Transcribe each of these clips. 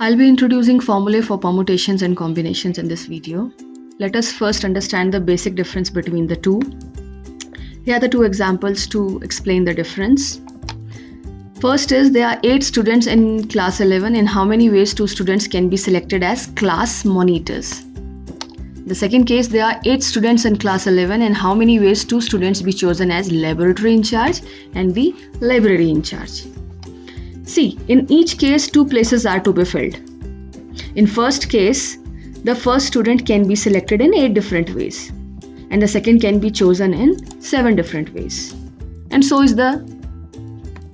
I'll be introducing formulae for permutations and combinations in this video. Let us first understand the basic difference between the two. Here are the two examples to explain the difference. First is there are 8 students in class 11. In how many ways 2 students can be selected as class monitors? The second case, there are 8 students in class 11. In how many ways 2 students be chosen as laboratory in charge and the library in charge? See, in each case 2 places are to be filled. In first case, the first student can be selected in 8 different ways and the second can be chosen in 7 different ways. And so is the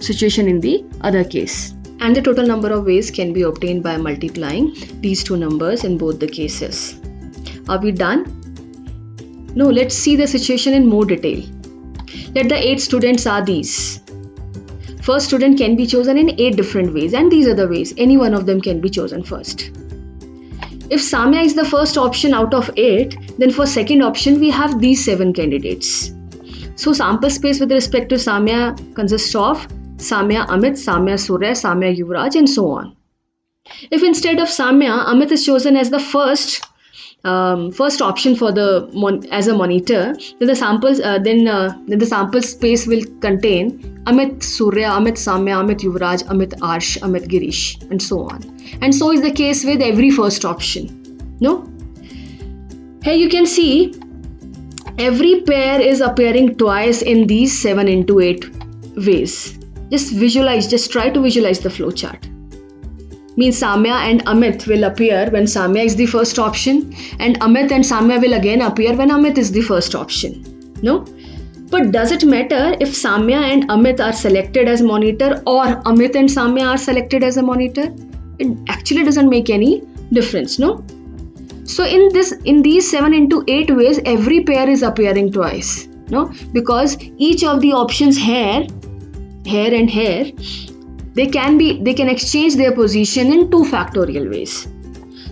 situation in the other case. And the total number of ways can be obtained by multiplying these two numbers in both the cases. Are we done? No, let's see the situation in more detail. Let the 8 students are these. First student can be chosen in 8 different ways and these are the ways. Any one of them can be chosen first. If Samya is the first option out of 8, then for second option we have these 7 candidates. So sample space with respect to Samya consists of Samya Amit, Samya Surya, Samya Yuvraj and so on. If instead of Samya, Amit is chosen as the first option for as a monitor, then the sample space will contain Amit Surya, Amit Samya, Amit Yuvraj, Amit Arsh, Amit Girish and so on. And so is the case with every first option. No? Here you can see every pair is appearing twice in these 7 into 8 ways. Just try to visualize the flow chart. Means Samya and Amit will appear when Samya is the first option and Amit and Samya will again appear when Amit is the first option. No? But does it matter if Samya and Amit are selected as monitor or Amit and Samya are selected as a monitor? It actually doesn't make any difference, no? So in these 7 into 8 ways, every pair is appearing twice, no? Because each of the options here and here, they can exchange their position in 2 factorial ways.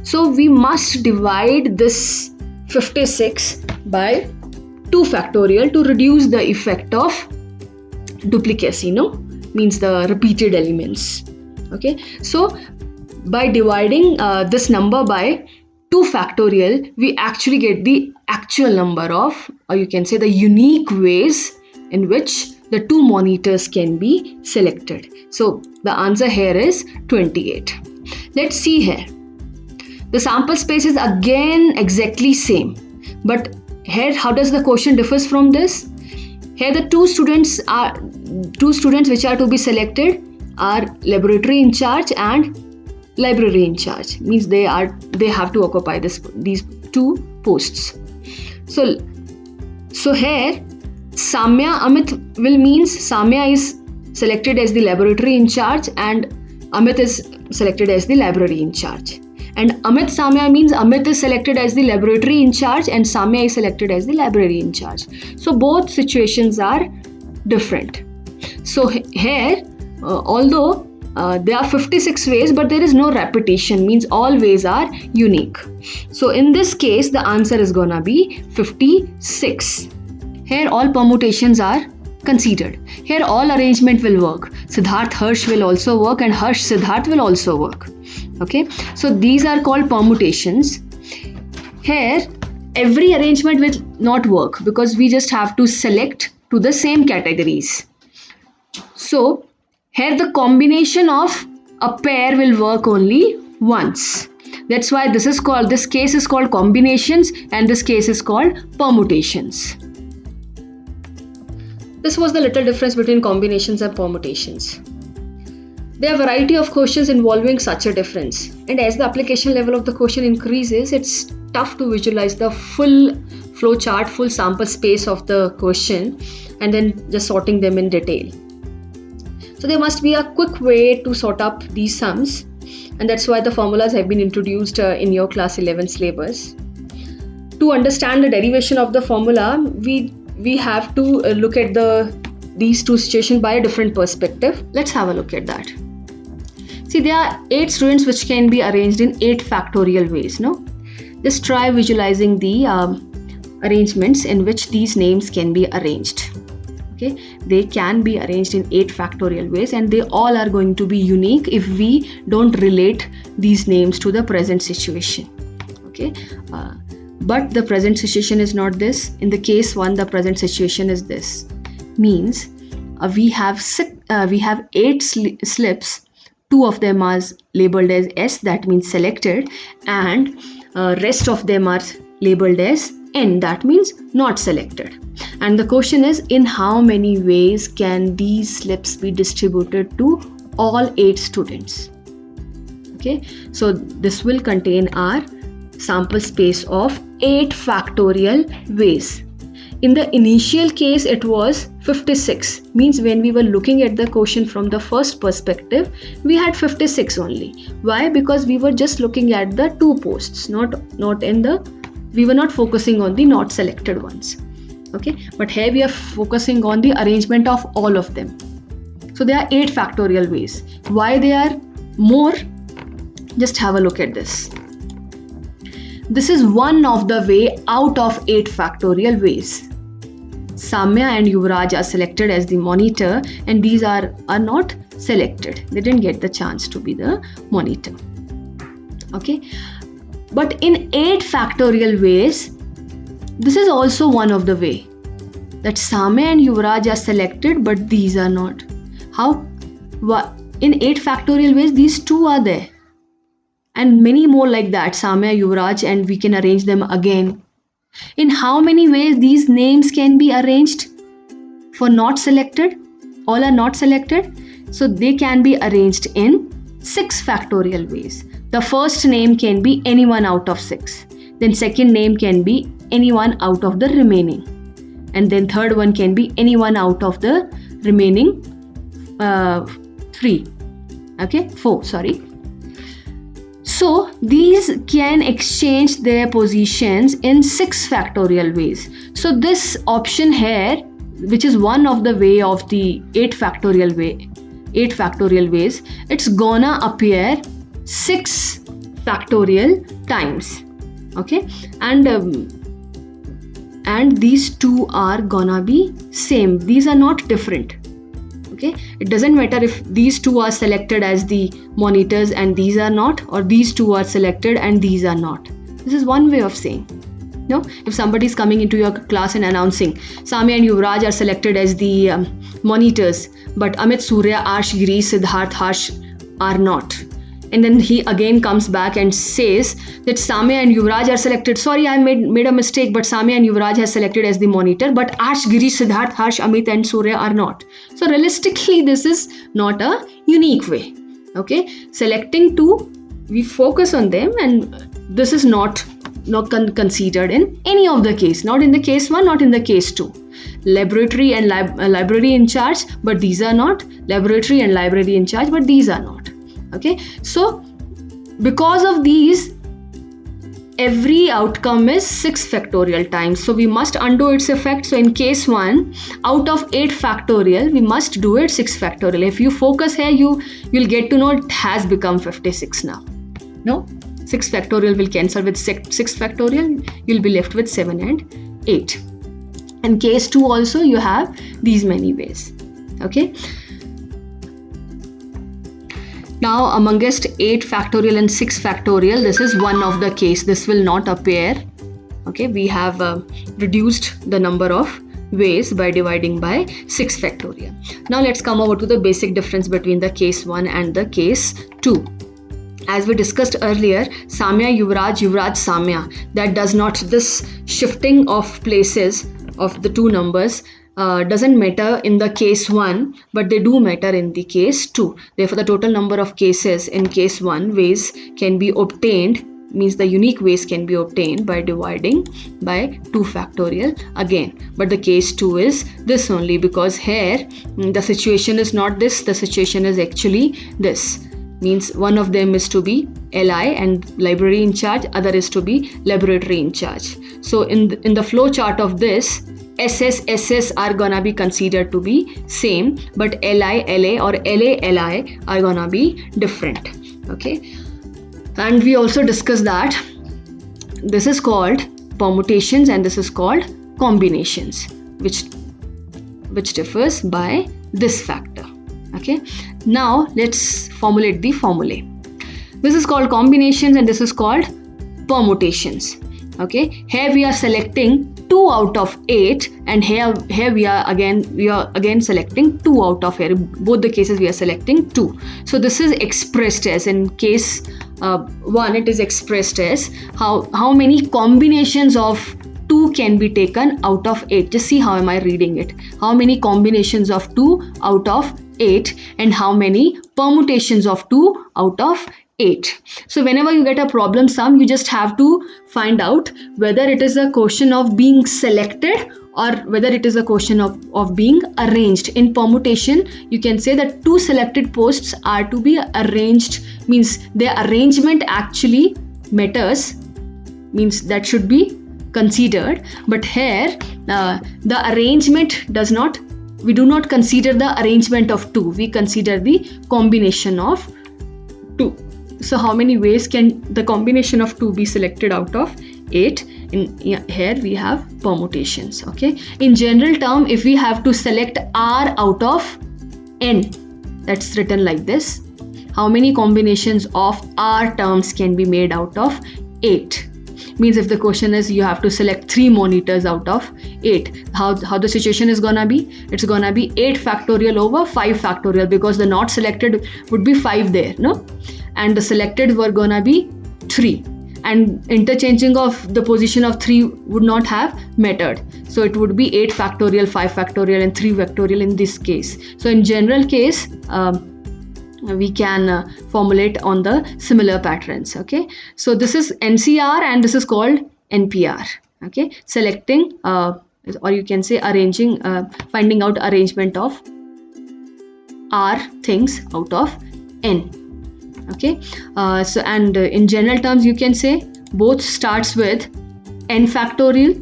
So we must divide this 56 by 2 factorial to reduce the effect of duplicacy, no? Means the repeated elements. Okay, so by dividing this number by 2 factorial, we actually get the actual number of, or you can say the unique ways in which the 2 monitors can be selected. So the answer here is 28. Let's see here. The sample space is again exactly same. But here how does the question differs from this? Here the 2 students which are to be selected are laboratory in charge and library in charge. Means they have to occupy these 2 posts. So here Samya Amit will means Samya is selected as the laboratory in charge and Amit is selected as the library in charge. And Amit Samya means Amit is selected as the laboratory in charge and Samya is selected as the library in charge. So both situations are different. So here, although there are 56 ways, but there is no repetition, means all ways are unique. So in this case, the answer is gonna be 56. Here all permutations are considered. Here all arrangement will work. Siddharth Harsh will also work and Harsh Siddharth will also work. Okay, so these are called permutations. Here every arrangement will not work because we just have to select to the same categories. So here the combination of a pair will work only once. That's why this case is called combinations and this case is called permutations. This was the little difference between combinations and permutations. There are a variety of questions involving such a difference, and as the application level of the question increases, it's tough to visualize the full flow chart, full sample space of the question and then just sorting them in detail. So there must be a quick way to sort up these sums, and that's why the formulas have been introduced in your class 11 syllabus. To understand the derivation of the formula, we have to look at these 2 situations by a different perspective. Let's have a look at that. See, there are 8 students which can be arranged in 8 factorial ways, no? Just try visualizing the arrangements in which these names can be arranged. Okay, they can be arranged in 8 factorial ways, and they all are going to be unique if we don't relate these names to the present situation. Okay, but the present situation is not this. In the case 1, the present situation is this. Means we have 8 slips. 2 of them are labeled as S, that means selected, and rest of them are labeled as N, that means not selected. And the question is, in how many ways can these slips be distributed to all 8 students? Okay, so this will contain our sample space of 8 factorial ways. In the initial case, it was 56. Means when we were looking at the question from the first perspective, we had 56 only. Why? Because we were just looking at the 2 posts, we were not focusing on the not selected ones. Okay, but here we are focusing on the arrangement of all of them. So there are 8 factorial ways. Why they are more? Just have a look at this. This is one of the way out of 8 factorial ways. Samya and Yuvraj are selected as the monitor, and these are not selected. They didn't get the chance to be the monitor. Okay, but in 8 factorial ways, this is also one of the way that Samya and Yuvraj are selected, but these are not. How? In 8 factorial ways, these 2 are there, and many more like that, Samya, Yuvraj, and we can arrange them again. In how many ways these names can be arranged for not selected? All are not selected, so they can be arranged in 6 factorial ways. The first name can be anyone out of 6. Then second name can be anyone out of the remaining. And then third one can be anyone out of the remaining 4, sorry. So these can exchange their positions in 6 factorial ways. So this option here, which is one of the way of the 8 factorial ways, it's gonna appear 6 factorial times. Okay, and these 2 are gonna be same. These are not different. Okay, it doesn't matter if these 2 are selected as the monitors and these are not, or these 2 are selected and these are not. This is one way of saying. No, if somebody is coming into your class and announcing Samya and Yuvraj are selected as the monitors, but Amit, Surya, Arsh, Giri, Siddharth, Harsh are not. And then he again comes back and says that Samya and Yuvraj are selected. Sorry, I made a mistake, but Samya and Yuvraj has selected as the monitor, but Arsh, Giri, Siddharth, Harsh, Amit and Surya are not. So realistically, this is not a unique way. Okay, selecting 2, we focus on them, and this is not considered in any of the case. Not in the case 1, not in the case 2. Laboratory and library in charge, but these are not. Laboratory and library in charge, but these are not. Okay, so because of these, every outcome is 6 factorial times. So we must undo its effect. So in case 1, out of 8 factorial, we must do it 6 factorial. If you focus here, you'll get to know it has become 56 now. No, 6 factorial will cancel with 6 factorial. You'll be left with 7 and 8. In case 2 also, you have these many ways. Okay. Now amongst 8 factorial and 6 factorial, this is one of the case. This will not appear. Okay, we have reduced the number of ways by dividing by 6 factorial. Now let's come over to the basic difference between the case 1 and the case 2. As we discussed earlier, Samya, Yuvraj, Yuvraj, Samya, that does not, this shifting of places of the 2 numbers doesn't matter in the case 1, but they do matter in the case 2. Therefore, the total number of cases in case 1 ways can be obtained, means the unique ways can be obtained by dividing by 2 factorial again. But the case 2 is this only, because here the situation is not this, the situation is actually this. Means one of them is to be LI and library in charge, other is to be laboratory in charge. So in the flow chart of this, SS are gonna be considered to be same, but LI LA or LA LI are gonna be different. Okay, and we also discussed that this is called permutations and this is called combinations, which which differs by this factor. Okay, now let's formulate the formulae. This is called combinations and this is called permutations. Okay, here we are selecting 2 out of 8 and here we are again selecting 2 out of 8. Both the cases we are selecting 2. So this is expressed as, in case 1 it is expressed as how many combinations of 2 can be taken out of 8. Just see how am I reading it. How many combinations of 2 out of 8 and how many permutations of 2 out of 8. So whenever you get a problem sum, you just have to find out whether it is a question of being selected or whether it is a question of being arranged. In permutation, you can say that 2 selected posts are to be arranged, means their arrangement actually matters, means that should be considered. But here the arrangement does not, we do not consider the arrangement of 2, we consider the combination of 2. So how many ways can the combination of 2 be selected out of 8? Here we have permutations. Okay, in general term, if we have to select R out of N, that's written like this. How many combinations of R terms can be made out of 8? Means if the question is you have to select 3 monitors out of 8, how the situation is gonna be? It's gonna be 8 factorial over 5 factorial, because the not selected would be 5 there, no? And the selected were gonna be 3, and interchanging of the position of 3 would not have mattered. So it would be 8 factorial, 5 factorial and 3 factorial in this case. So in general case, we can formulate on the similar patterns. Okay, so this is NCR and this is called NPR. Okay, selecting or you can say arranging, finding out arrangement of R things out of N. Okay, so and in general terms you can say both starts with N factorial.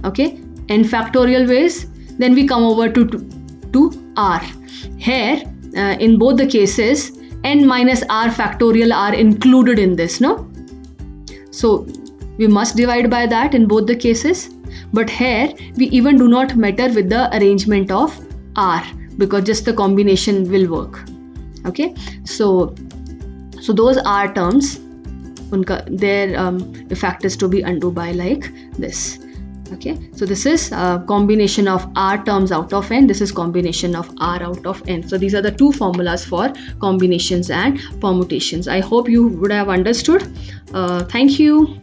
Okay, N factorial ways, then we come over to R. Here in both the cases, N minus R factorial are included in this, no? So we must divide by that in both the cases. But here we even do not matter with the arrangement of R, because just the combination will work. Okay, so those R terms, their effect is to be undo by like this. Okay, so this is combination of R terms out of N, this is combination of R out of N. So these are the 2 formulas for combinations and permutations. I hope you would have understood. Thank you.